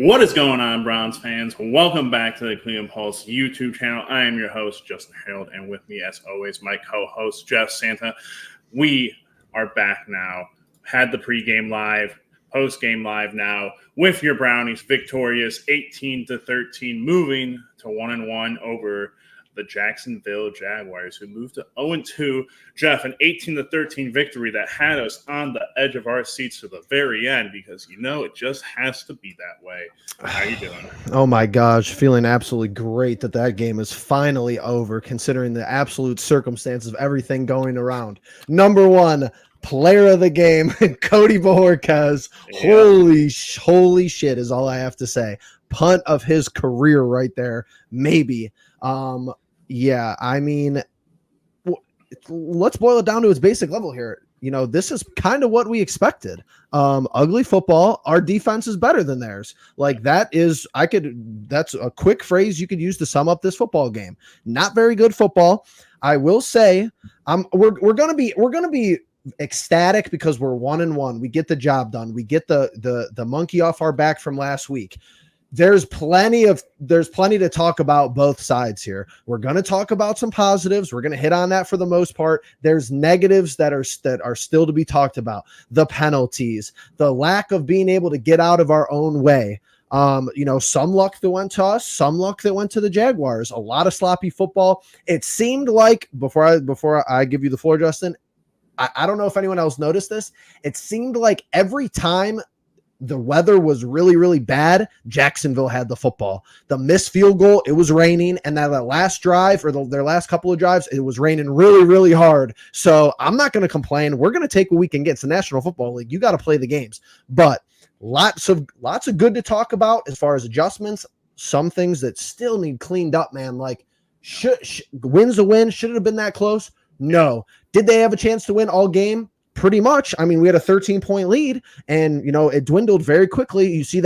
What is going on, Browns fans? Welcome back to the Cleveland Pulse YouTube channel. I am your host, Justin Harold, and with me, as always, my co-host, Jeff Santa. We are back now. Had the pregame live, postgame live now, with your Brownies victorious 18-13, moving to 1-1 over the Jacksonville Jaguars, who moved to 0-2. Jeff, an 18-13 victory that had us on the edge of our seats to the very end, because it just has to be that way. How you doing? Oh my gosh, feeling absolutely great that game is finally over, considering the absolute circumstances of everything going around. Number one player of the game, Cody Bojorquez. Yeah. Holy shit is all I have to say. Punt of his career right there, maybe. Yeah, I mean, let's boil it down to its basic level here. This is kind of what we expected. Ugly football. Our defense is better than theirs. That's a quick phrase you could use to sum up this football game. Not very good football. I will say, we're gonna be ecstatic because we're 1-1. We get the job done. We get the monkey off our back from last week. There's plenty to talk about both sides here. We're going to talk about some positives. We're going to hit on that for the most part. There's negatives that are still to be talked about. The penalties, the lack of being able to get out of our own way. Some luck that went to us, some luck that went to the Jaguars. A lot of sloppy football. It seemed like, before I give you the floor, Justin, I don't know if anyone else noticed this. It seemed like every time the weather was really, really bad, Jacksonville had the football. The missed field goal, it was raining, and that last drive, or their last couple of drives, it was raining really, really hard. So I'm not going to complain. We're going to take what we can get. It's the National Football League. You got to play the games. But lots of good to talk about as far as adjustments. Some things that still need cleaned up, man. Like, win's a win. Should it have been that close? No. Did they have a chance to win all game? Pretty much. I mean, we had a 13-point lead, and it dwindled very quickly. You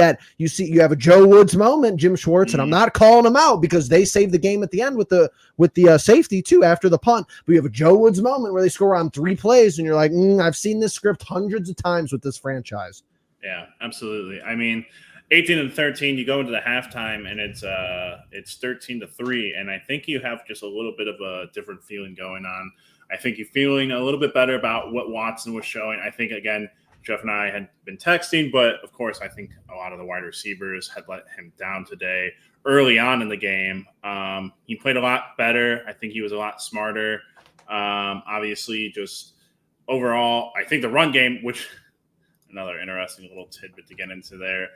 have a Joe Woods moment, Jim Schwartz, and I'm not calling him out because they saved the game at the end with the safety too after the punt. But you have a Joe Woods moment where they score on 3 plays, and you're like, I've seen this script hundreds of times with this franchise. Yeah, absolutely. I mean, 18-13, you go into the halftime, and it's 13-3, and I think you have just a little bit of a different feeling going on. I think you're feeling a little bit better about what Watson was showing. I think, again, Jeff and I had been texting, but, of course, I think a lot of the wide receivers had let him down today early on in the game. He played a lot better. I think he was a lot smarter. Obviously, just overall, I think the run game, which another interesting little tidbit to get into there,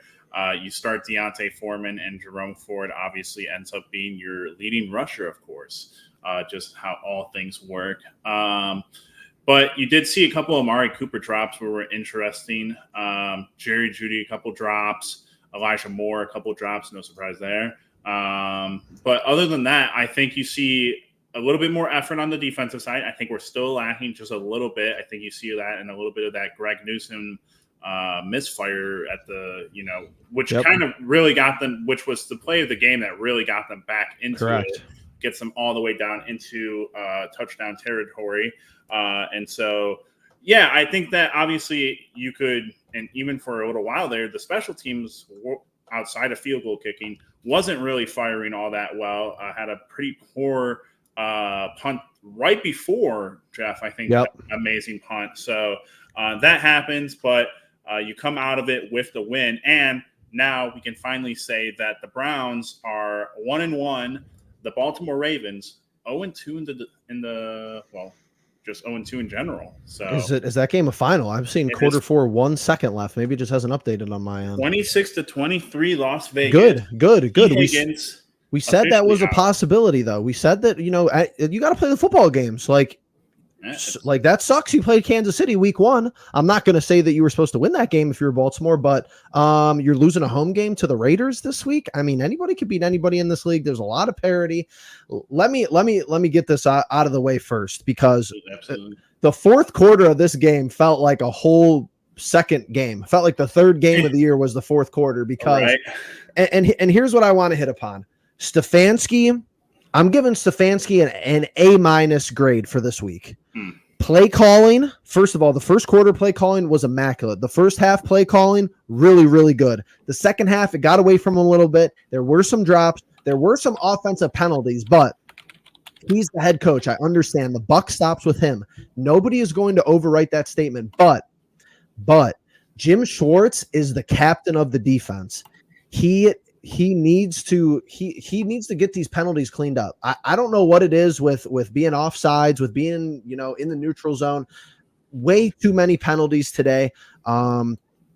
you start Deontay Foreman, and Jerome Ford obviously ends up being your leading rusher, of course. Just how all things work. But you did see a couple of Amari Cooper drops where were interesting. Jerry Jeudy, a couple drops. Elijah Moore, a couple drops. No surprise there. But other than that, I think you see a little bit more effort on the defensive side. I think we're still lacking just a little bit. I think you see that and a little bit of that Greg Newsom misfire at the, which kind of really got them, which was the play of the game that really got them back into it. Gets them all the way down into touchdown territory. And so, yeah, I think that obviously you could, and even for a little while there, the special teams outside of field goal kicking wasn't really firing all that well. Had a pretty poor punt right before, Jeff, I think. Amazing punt. So that happens, but you come out of it with the win. And now we can finally say that the Browns are 1-1. The Baltimore Ravens 0-2 just 0-2 in general. So is that game a final? I'm seeing quarter 4, 1 second left. Maybe it just hasn't updated on my end. 26-23 Las Vegas. Good. We said that was a possibility, though. We said that you got to play the football games. Like that sucks. You played Kansas City week 1. I'm not going to say that you were supposed to win that game if you're Baltimore, but you're losing a home game to the Raiders this week. I mean, anybody could beat anybody in this league. There's a lot of parity. Let me get this out of the way first, because the fourth quarter of this game felt like a whole second game. Felt like the third game of the year was the fourth quarter, because and here's what I want to hit upon. Stefanski, I'm giving Stefanski an A- grade for this week. Play calling, first of all, the first quarter play calling was immaculate. The first half play calling, really, really good. The second half, it got away from him a little bit. There were some drops. There were some offensive penalties, but he's the head coach. I understand. The buck stops with him. Nobody is going to overwrite that statement, but Jim Schwartz is the captain of the defense. He needs to get these penalties cleaned up. I don't know what it is with being offsides, with being, in the neutral zone. Way too many penalties today.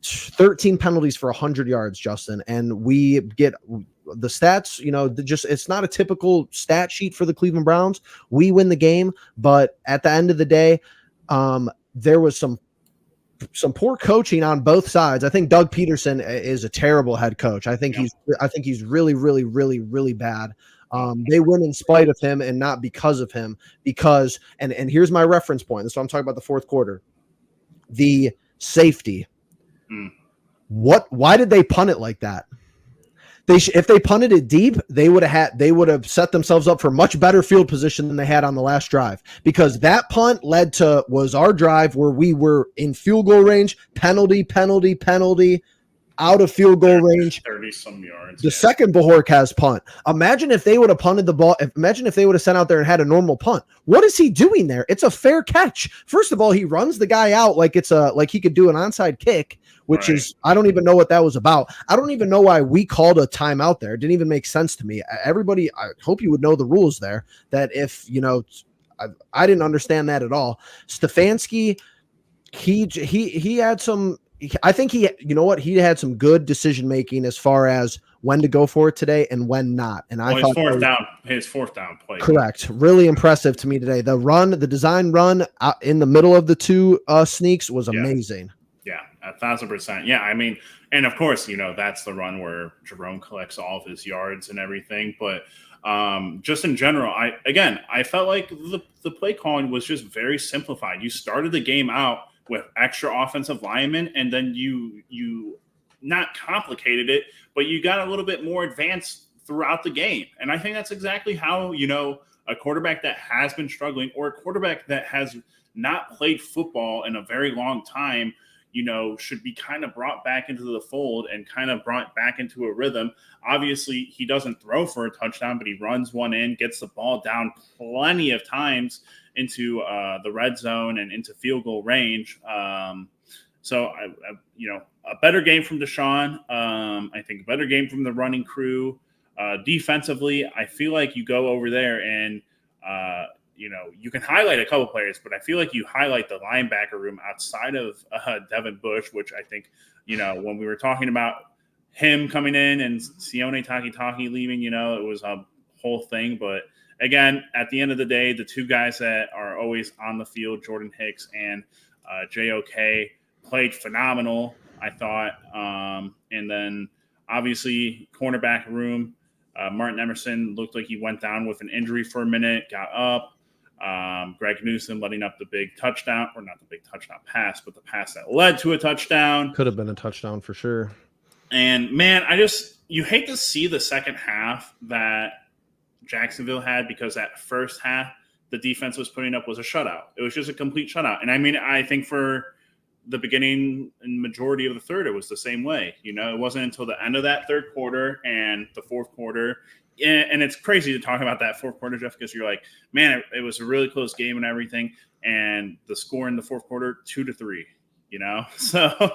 13 penalties for 100 yards, Justin, and we get the stats, it's not a typical stat sheet for the Cleveland Browns. We win the game, but at the end of the day, there was some poor coaching on both sides. I think Doug Peterson is a terrible head coach. I think he's really, really, really, really bad. They win in spite of him and not because of him. And here's my reference point. That's what I'm talking about. The fourth quarter, the safety. Why did they punt it like that? If they punted it deep, they would have set themselves up for much better field position than they had on the last drive, because that punt was our drive where we were in field goal range, penalty, out of field goal range, 30 some yards. The second Bajorquez punt. Imagine if they would have punted the ball. Imagine if they would have sent out there and had a normal punt. What is he doing there? It's a fair catch. First of all, he runs the guy out like he could do an onside kick, which is, I don't even know what that was about. I don't even know why we called a timeout there. It didn't even make sense to me. Everybody, I hope you would know the rules there, that if, I didn't understand that at all. Stefanski, he had some, I think he had some good decision making as far as when to go for it today and when not. And I thought his fourth down play. Correct. Really impressive to me today. The design run in the middle of the two sneaks was amazing. Yeah, 1,000%. Yeah, I mean, and of course, that's the run where Jerome collects all of his yards and everything. But just in general, I felt like the play calling was just very simplified. You started the game out with extra offensive linemen, and then you not complicated it, but you got a little bit more advanced throughout the game. And I think that's exactly how, a quarterback that has been struggling, or a quarterback that has not played football in a very long time, should be kind of brought back into the fold and kind of brought back into a rhythm. Obviously, he doesn't throw for a touchdown, but he runs one in, gets the ball down plenty of times into the red zone and into field goal range. So, a better game from Deshaun. I think a better game from the running crew. Defensively, I feel like you go over there and, you can highlight a couple players, but I feel like you highlight the linebacker room outside of Devin Bush, which I think, when we were talking about him coming in and Sione Takitaki leaving, it was a whole thing. But again, at the end of the day, the two guys that are always on the field, Jordan Hicks and JOK, played phenomenal, I thought. And then obviously cornerback room, Martin Emerson looked like he went down with an injury for a minute, got up. Greg Newsom letting up the big touchdown, or not the big touchdown pass, but the pass that led to a touchdown. Could have been a touchdown for sure. And man, you hate to see the second half that Jacksonville had, because that first half the defense was putting up was a shutout. It was just a complete shutout. And I mean, I think for the beginning and majority of the third, it was the same way. It wasn't until the end of that third quarter and the fourth quarter. And it's crazy to talk about that fourth quarter, Jeff, because you're like, man, it was a really close game and everything. And the score in the fourth quarter, 2-3, So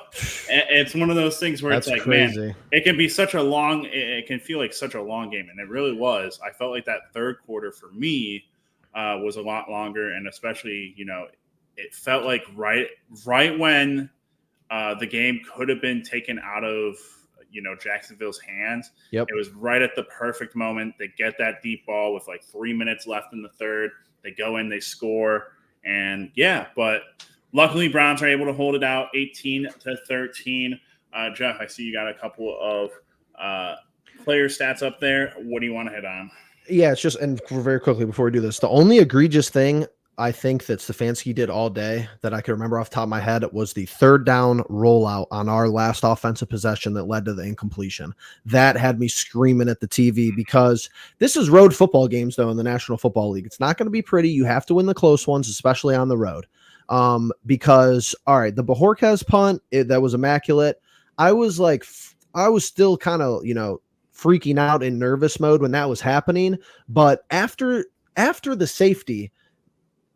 it's one of those things where That's it's like, crazy. Man, it can feel like such a long game. And it really was. I felt like that third quarter for me was a lot longer. And especially, it felt like right when the game could have been taken out of Jacksonville's hands. Yep. It was right at the perfect moment. They get that deep ball with like 3 minutes left in the third. They go in, they score, and but luckily Browns are able to hold it out 18-13. Jeff, I see you got a couple of player stats up there. What do you want to hit on? Yeah, it's just, and very quickly before we do this, the only egregious thing I think that Stefanski did all day that I can remember off the top of my head was the third down rollout on our last offensive possession that led to the incompletion. That had me screaming at the TV because this is road football games, though, in the National Football League. It's not going to be pretty. You have to win the close ones, especially on the road. Because, all right, the Bajorquez punt, that was immaculate. I was still kind of, freaking out in nervous mode when that was happening. But after the safety,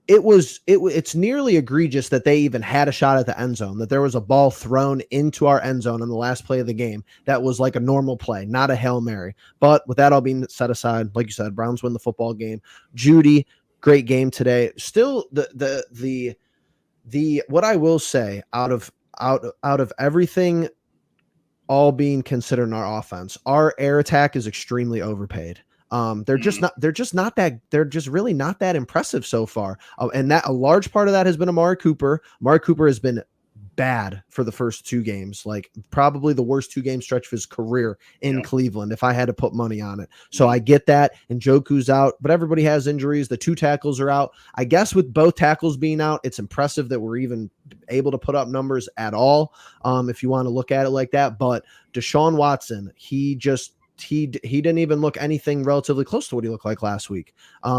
it's nearly egregious that they even had a shot at the end zone, that there was a ball thrown into our end zone on the last play of the game. That was like a normal play, not a Hail Mary. But with that all being set aside, like you said, Browns win the football game. Judy, great game today. Still the what I will say out of everything all being considered in our offense, our air attack is extremely overpaid. They're just really not that impressive so far. And that a large part of that has been Amari Cooper. Amari Cooper has been bad for the first 2 games, like probably the worst 2-game stretch of his career in Cleveland, if I had to put money on it. So I get that. And Njoku's out, but everybody has injuries. The 2 tackles are out. I guess with both tackles being out, it's impressive that we're even able to put up numbers at all, if you want to look at it like that. But Deshaun Watson, he didn't even look anything relatively close to what he looked like last week.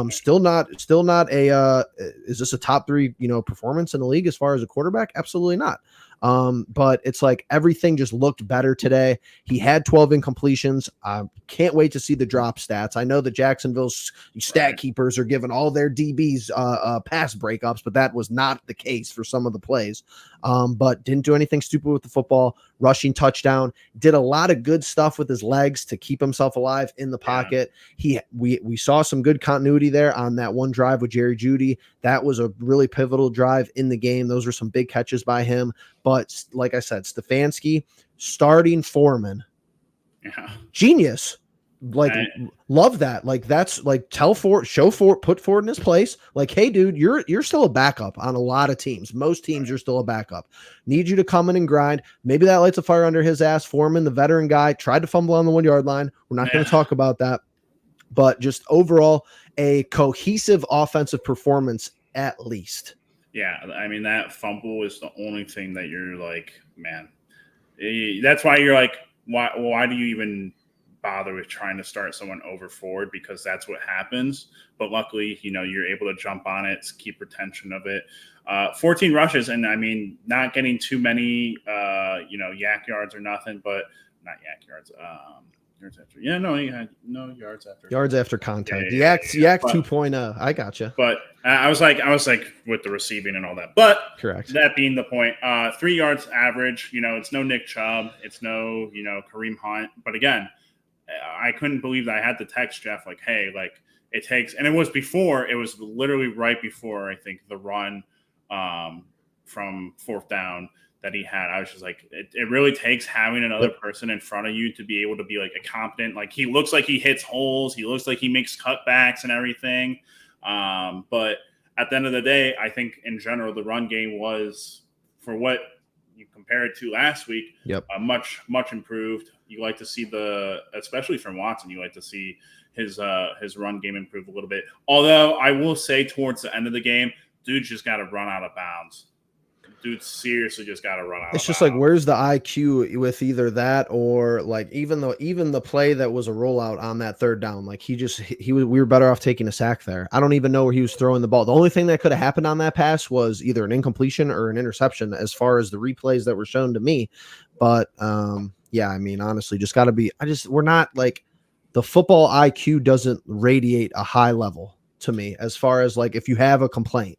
Still not a is this a top 3 performance in the league as far as a quarterback? Absolutely not. But it's like everything just looked better today. He had 12 incompletions. Can't wait to see the drop stats. I know that Jacksonville's stat keepers are giving all their DBs pass breakups, but that was not the case for some of the plays. But didn't do anything stupid with the football. Rushing touchdown, did a lot of good stuff with his legs to keep himself alive in the pocket. We saw some good continuity there on that one drive with Jerry Jeudy. That was a really pivotal drive in the game. Those were some big catches by him. But like I said, Stefanski, starting Foreman, genius. Like, love that. Like, that's like put Ford in his place. Like, hey, dude, you're still a backup on a lot of teams. Most teams, you're still a backup. Need you to come in and grind. Maybe that lights a fire under his ass. Foreman, the veteran guy, tried to fumble on the 1-yard line. We're not going to talk about that. But just overall, a cohesive offensive performance at least. Yeah, I mean, that fumble is the only thing that you're like, man. That's why you're like, why do you even bother with trying to start someone over Ford, because that's what happens. But luckily, you're able to jump on it, keep retention of it. 14 rushes, and I mean, not getting too many, yak yards or nothing, but not yak yards. Yards after, he had no yards after. Yards after contact. Yak 2.0. I gotcha. But I was like with the receiving and all that. But correct. That being the point, 3 yards average. It's no Nick Chubb. It's no Kareem Hunt. But again, I couldn't believe that I had to text Jeff like, hey, like it takes, and it was literally right before I think the run from 4th down that he had. I was just like, it really takes having another person in front of you to be able to be like a competent, like he looks like he hits holes. He looks like he makes cutbacks and everything. But at the end of the day, I think in general, the run game was, for what you compare it to last week, much, much improved. You like to see especially from Watson, you like to see his run game improve a little bit. Although I will say towards the end of the game, dude just got to run out of bounds. Dude seriously just got to run out. It's just like, where's the IQ with either that or like even the play that was a rollout on that 3rd down, like we were better off taking a sack there. I don't even know where he was throwing the ball. The only thing that could have happened on that pass was either an incompletion or an interception as far as the replays that were shown to me. But yeah, I mean, honestly, just got to be, we're not like, the football IQ doesn't radiate a high level to me as far as like if you have a complaint.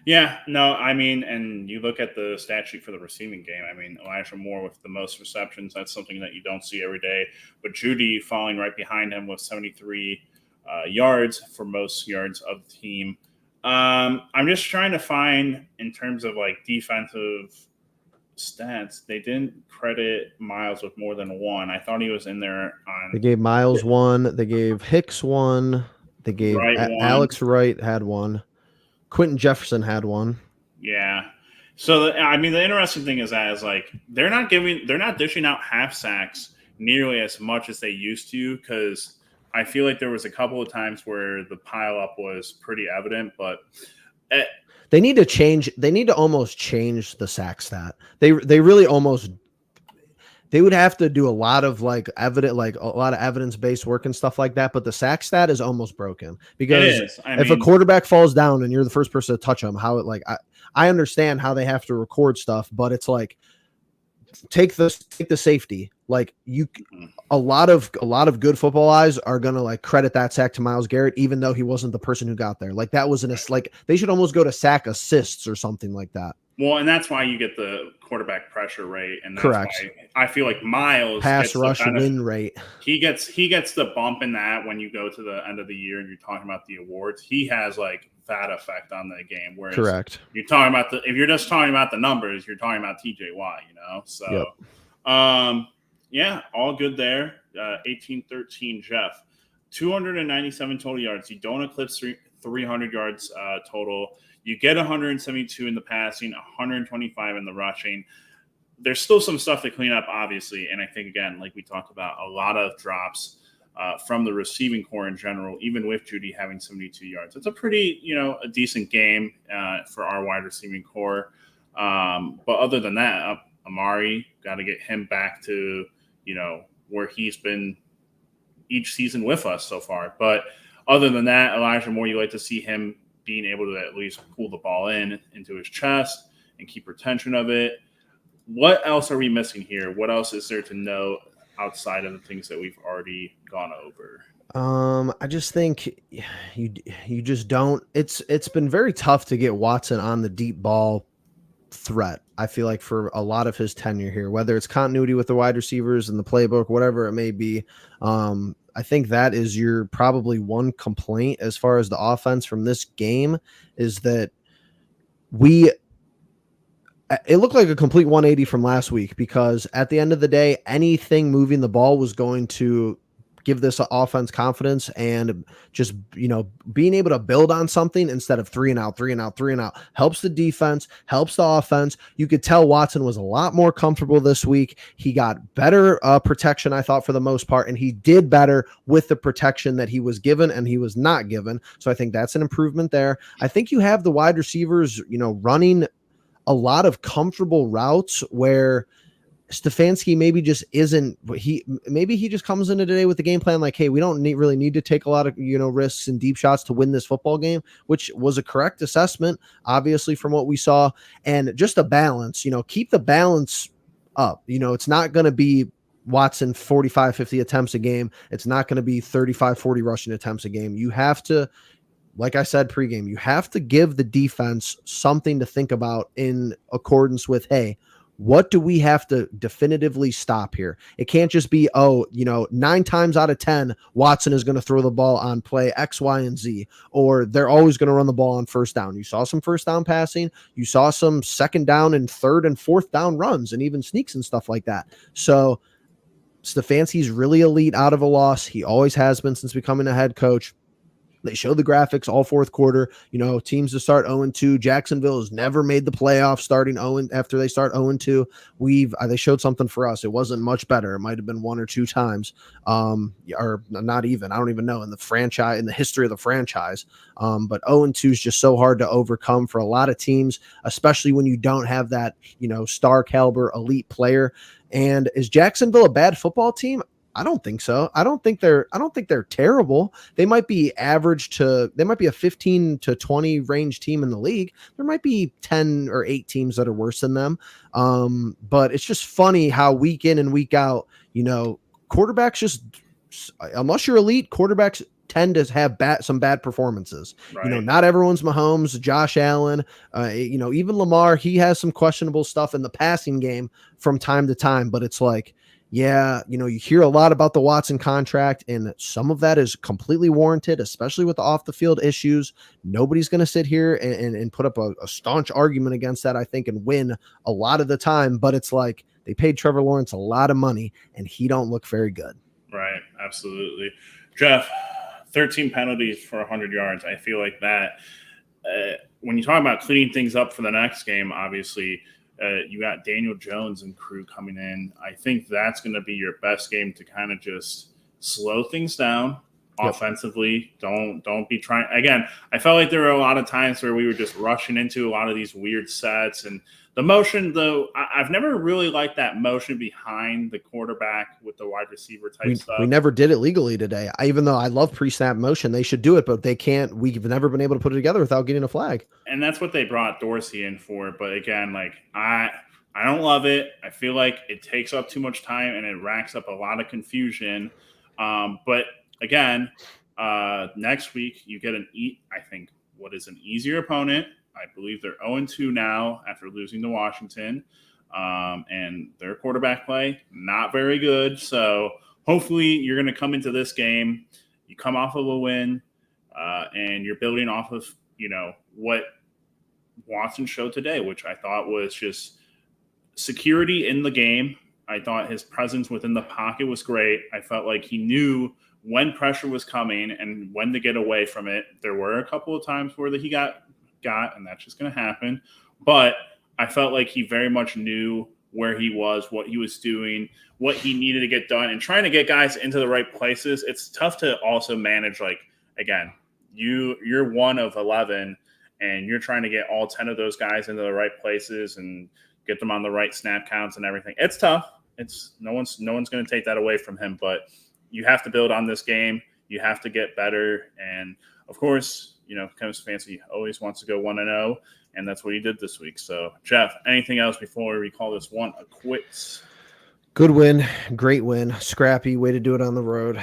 Yeah, no, I mean, and you look at the stat sheet for the receiving game. I mean, Elijah Moore with the most receptions. That's something that you don't see every day. But Jeudy falling right behind him with 73 yards for most yards of the team. I'm just trying to find, in terms of like defensive stats, they didn't credit Miles with more than 1. I thought he was in there on. They gave Miles 1. They gave Hicks 1. They gave Alex Wright had 1. Quentin Jefferson had 1. Yeah. So, I mean, the interesting thing is like they're not dishing out half sacks nearly as much as they used to, because I feel like there was a couple of times where the pileup was pretty evident, but they need to change. They need to almost change the sack stat. They really almost. They would have to do a lot of evidence based work and stuff like that. But the sack stat is almost broken because if a quarterback falls down and you're the first person to touch him, I understand how they have to record stuff, but it's like take the safety. Like a lot of good football eyes are gonna like credit that sack to Myles Garrett, even though he wasn't the person who got there. Like that was like they should almost go to sack assists or something like that. Well, and that's why you get the quarterback pressure rate, and that's correct. Why I feel like Myles pass rush win rate. He gets the bump in that when you go to the end of the year and you're talking about the awards. He has like that effect on the game. Whereas correct. You're talking about if you're just talking about the numbers, you're talking about TJY. So yeah, all good there. 18-13, Jeff. 297 total yards. You don't eclipse 300 yards total. You get 172 in the passing, 125 in the rushing. There's still some stuff to clean up, obviously. And I think, again, like we talked about, a lot of drops from the receiving core in general, even with Judy having 72 yards. It's a pretty, a decent game for our wide receiving core. But other than that, Amari, got to get him back to, where he's been each season with us so far. But other than that, Elijah Moore, you like to see him being able to at least pull the ball into his chest and keep retention of it. What else are we missing here? What else is there to know outside of the things that we've already gone over? I just think you just don't. It's been very tough to get Watson on the deep ball threat. I feel like for a lot of his tenure here, whether it's continuity with the wide receivers and the playbook, whatever it may be. I think that is your probably one complaint as far as the offense from this game is that it looked like a complete 180 from last week because at the end of the day, anything moving the ball was going to give this offense confidence and just, being able to build on something instead of 3 and out helps the defense, helps the offense. You could tell Watson was a lot more comfortable this week. He got better protection, I thought, for the most part, and he did better with the protection that he was given and he was not given. So I think that's an improvement there. I think you have the wide receivers, running a lot of comfortable routes where Stefanski maybe just isn't. Maybe he just comes into today with the game plan like, hey, we don't really need to take a lot of risks and deep shots to win this football game, which was a correct assessment, obviously, from what we saw. And just a balance, keep the balance up. It's not going to be Watson 45, 50 attempts a game. It's not going to be 35, 40 rushing attempts a game. You have to, like I said pregame, you have to give the defense something to think about in accordance with, hey, what do we have to definitively stop here? It can't just be, 9 times out of 10, Watson is going to throw the ball on play X, Y, and Z, or they're always going to run the ball on first down. You saw some first down passing. You saw some second down and third and fourth down runs and even sneaks and stuff like that. So Stefanski's really elite out of a loss. He always has been since becoming a head coach. They show the graphics all fourth quarter, teams to start 0-2. Jacksonville has never made the playoffs starting 0 after they start 0-2. They showed something for us. It wasn't much better. It might have been 1 or 2 times, or not even. I don't even know in the history of the franchise. But 0-2 is just so hard to overcome for a lot of teams, especially when you don't have that, star caliber elite player. And is Jacksonville a bad football team? I don't think so. I don't think they're terrible. They might be they might be a 15 to 20 range team in the league. There might be 10 or 8 teams that are worse than them. But it's just funny how week in and week out, quarterbacks just, unless you're elite, quarterbacks tend to have some bad performances. Right. Not everyone's Mahomes, Josh Allen, even Lamar, he has some questionable stuff in the passing game from time to time, but it's like, yeah, you hear a lot about the Watson contract, and some of that is completely warranted, especially with the off the field issues. Nobody's going to sit here and put up a staunch argument against that, I think, and win a lot of the time. But it's like they paid Trevor Lawrence a lot of money, and he don't look very good. Right, absolutely. Jeff, 13 penalties for 100 yards. I feel like that when you talk about cleaning things up for the next game, obviously – you got Daniel Jones and crew coming in. I think that's going to be your best game to kind of just slow things down, offensively. Don't be trying. Again, I felt like there were a lot of times where we were just rushing into a lot of these weird sets. And the motion, though, I've never really liked that motion behind the quarterback with the wide receiver type stuff. We never did it legally today. Even though I love pre-snap motion, they should do it, but they can't. We've never been able to put it together without getting a flag. And that's what they brought Dorsey in for. But again, like I don't love it. I feel like it takes up too much time and it racks up a lot of confusion. But again, next week you get I think what is an easier opponent. I believe they're 0-2 now after losing to Washington. And their quarterback play, not very good. So hopefully you're going to come into this game. You come off of a win, and you're building off of, what Watson showed today, which I thought was just security in the game. I thought his presence within the pocket was great. I felt like he knew when pressure was coming and when to get away from it. There were a couple of times where he got, and that's just going to happen. But I felt like he very much knew where he was, what he was doing, what he needed to get done, and trying to get guys into the right places. It's tough to also manage, like, again, you're one of 11, and you're trying to get all 10 of those guys into the right places and get them on the right snap counts and everything. It's tough. It's no one's going to take that away from him, but you have to build on this game. You have to get better. And of course, Kevin Stefanski always wants to go 1-0, and that's what he did this week. So, Jeff, anything else before we call this one a quits? Good win. Great win. Scrappy way to do it on the road.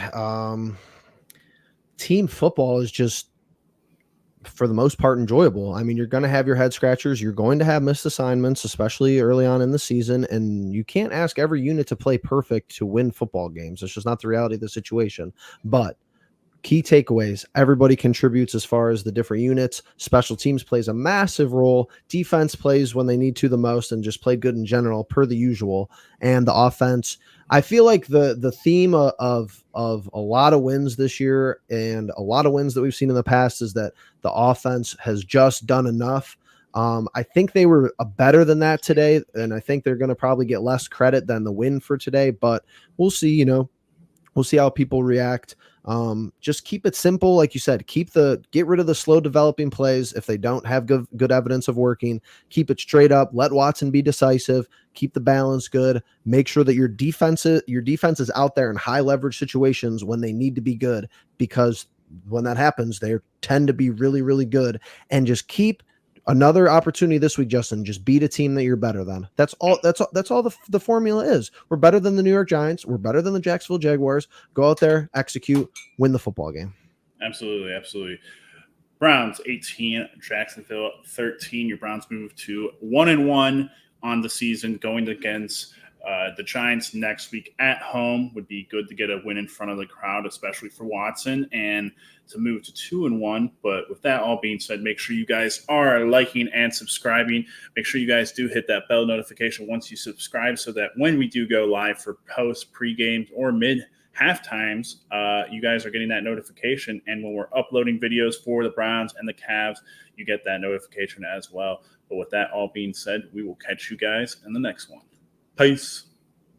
Team football is just, for the most part, enjoyable. I mean, you're going to have your head scratchers. You're going to have missed assignments, especially early on in the season. And you can't ask every unit to play perfect to win football games. It's just not the reality of the situation. But key takeaways: everybody contributes as far as the different units. Special teams plays a massive role. Defense plays when they need to the most, and just played good in general, per the usual. And the offense, I feel like the theme of a lot of wins this year and a lot of wins that we've seen in the past is that the offense has just done enough. I think they were better than that today, and I think they're going to probably get less credit than the win for today. But we'll see. We'll see how people react. Just keep it simple. Like you said, get rid of the slow developing plays. If they don't have good evidence of working, keep it straight up. Let Watson be decisive, keep the balance good. Make sure that your defense is out there in high leverage situations when they need to be good, because when that happens, they tend to be really, really good. And just keep another opportunity this week, Justin. Just beat a team that you're better than. That's all the formula is. We're better than the New York Giants. We're better than the Jacksonville Jaguars. Go out there, execute, win the football game. Absolutely. Browns 18, Jacksonville 13. Your Browns move to 1-1 on the season, going against the Giants next week at home. Would be good to get a win in front of the crowd, especially for Watson, and to move to 2-1. But with that all being said, make sure you guys are liking and subscribing. Make sure you guys do hit that bell notification once you subscribe, so that when we do go live for post, pre-games, or mid half times, you guys are getting that notification. And when we're uploading videos for the Browns and the Cavs, you get that notification as well. But with that all being said, we will catch you guys in the next one. Peace.